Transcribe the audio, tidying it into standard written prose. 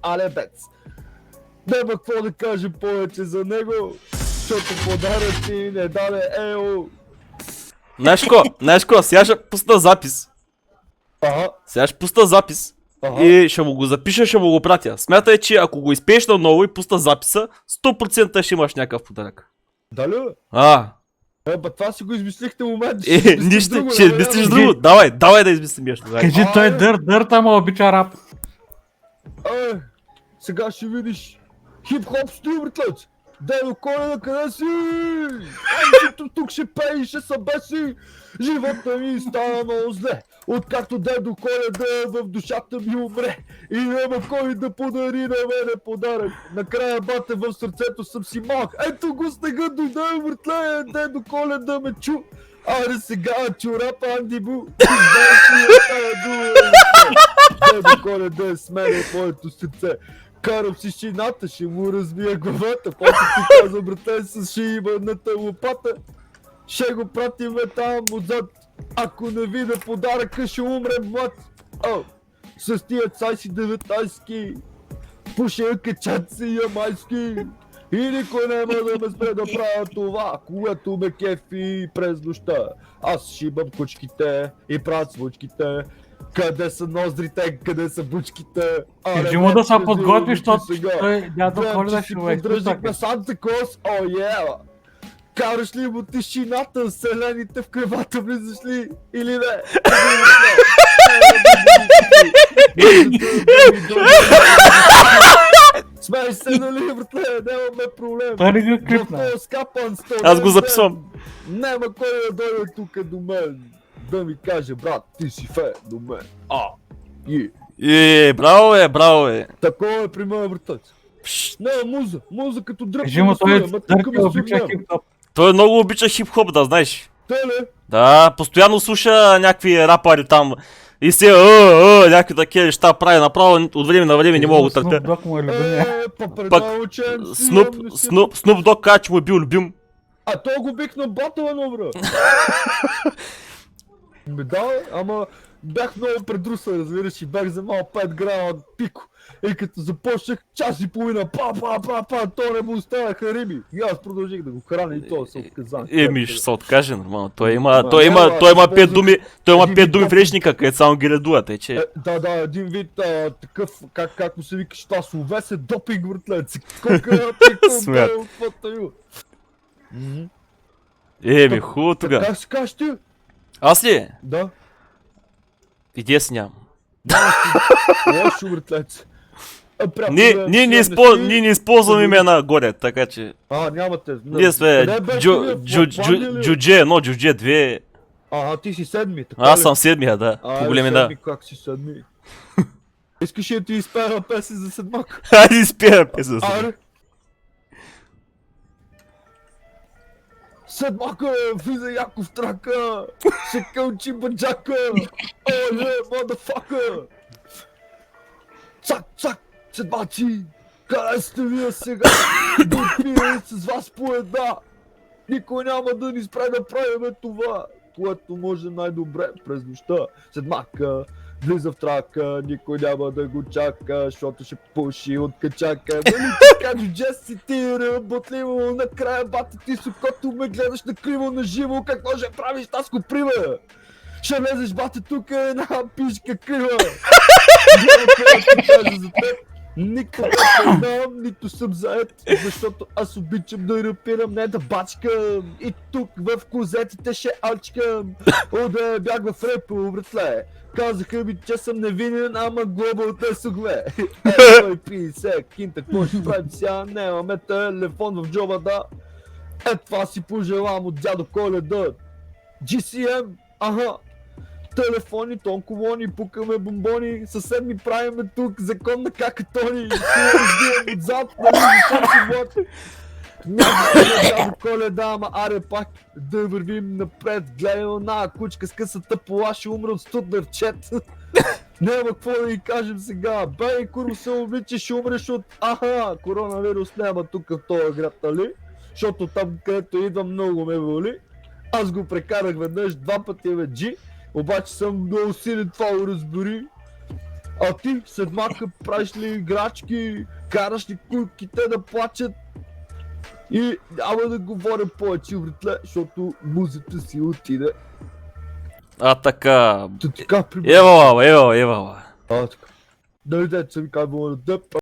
Алебец. Няма какво да кажем повече за него, защото подарък ти не даде ео. Знаеш ко, сега ще пусна запис. Ага, Сега ще пусна запис. ага. И ще му го запиша, ще му го пратя. Смятай, че ако го изпееш наново и пусна записа, 100% ще имаш някакъв подарък. Дали? Това си го измислихте момент. Нищо, ще измислиш друго. Давай да измислим нещо. Кажи, той дърт, ама обича рап. Сега ще видиш хип-хоп стил, братлец. Дедо Коледа, къде си? Тук ще пее и ще се беси. Живота ми стана много зле. Откакто дедо Коледа в душата ми умре. И няма кой да подари на мене подарък. Накрая, бате, в сърцето съм си малък. Ето го снега дойде, братле. Дедо Коледа ме чу. Аре сега чурапа Андибу. Дедо Коледа е с мене в моето сърце. Карам си шината, ще му разбия главата. После ти каза, брате, с шибаната лопата. Ще го пратиме там отзад. Ако не видя подаръка, ще умре млад. С тия цайси 19-ки. Пуша качаци ямайски. И никой няма да ме спре да правя това, което ме кефи през нощта. Аз шибам кучките и правят случките. Къде са ноздрите, къде са бучките? Кажи му да се подготвиш, защото той дядо Коледа ще го поддръжник на Санта Клос, караш ли му тишината, селените в кревата влизаш ли или не? Смей се, нали, братле, нямаме проблем. Той не го клипна. Аз го записвам. Няма кой да дойде тук до мен. Да ми каже, брат, ти си феномен. Браво е. Такова е при моя братец. Не, муза като дръпка. Кажи му, той дърти обича хип-хоп. Той много обича хип-хоп, да знаеш. Те ли? Да, постоянно слуша някакви рапари там. И се някакви такива неща прави направо, от време на време не мога да търпя. Снуп Дог му е любимия. Пък Снуп Дог каза, че му е бил любим. А той го бих на батъла, но бра. Да, ама бях много предруса, разбираш, и бях вземал 5 грама пико. И като започнах час и половина, то не му оставяха риби. И аз продължих да го храня и то се отказах. Ще се откаже нормално. Той има 5 думи в речника, където само ги редува, тъй че... Да, един вид такъв, как му се викаш, това словес е допинг, братлец. Колко е Смят. Хубаво тогава. Как си кажеш ти? Аз ли? Да. Идея си нямам. Лошо, братлец. Ние не използваме имена горе, така че... Нямате. Ние сме Джудже 1, Джудже 2. Ти си седми, така Аз съм седмия, да, по големина. Седми, как си седми? Искаш ли да ти изпея песен за седмак? Хайде изпея песен за седмак. Седмака, влиза яко в трака, се кълчи баджака, motherfucker! Цак, седмаци, къде сте вие сега? Да пием с вас по една, никой няма да ни спре да правим това, което може най-добре през нощта. Седмака, влиза в трака, никой няма да го чака, защото ще пуши от качака. Нали така, джудже си ти работливо, накрая бата ти сокото ме гледаш на криво на живо, как може правиш тази коприва? Ще влезеш бата тук една пишка крива. Никога не знам, нито съм заед, защото аз обичам да рапирам, не да бачкам. И тук в клозетите ще алчкам. Да бях в репо, братле. Казаха ми, че съм невинен, ама глобалта сугле. Той 50 кинта, какво ще правим сега? Нямаме телефон в джоба, да. Това си пожелавам от дядо Коледа. GCM, телефони, тонколони, пукаме бомбони, съсед ми правиме тук закон на какатони. Разбивам отзад, защото си влад. Няма дядо Коледа, ама аре пак да вървим напред. Гледай една кучка с късата пола, ще умре от студнарчет. Няма какво да ги кажем сега. Бей, курво се облича, ще умреш от коронавирус няма тук в този град, нали? Защото там, където идвам, много ме боли. Аз го прекарах веднъж, 2 пъти G. Обаче съм много силен, това го разбери. А ти след мака правиш ли играчки, караш ли кулките да плачат и няма да говоря повече, братле, защото музата си отиде. А така. Та така Евала, евала, евала. А, така. Нали, дете, съм казвал на теб,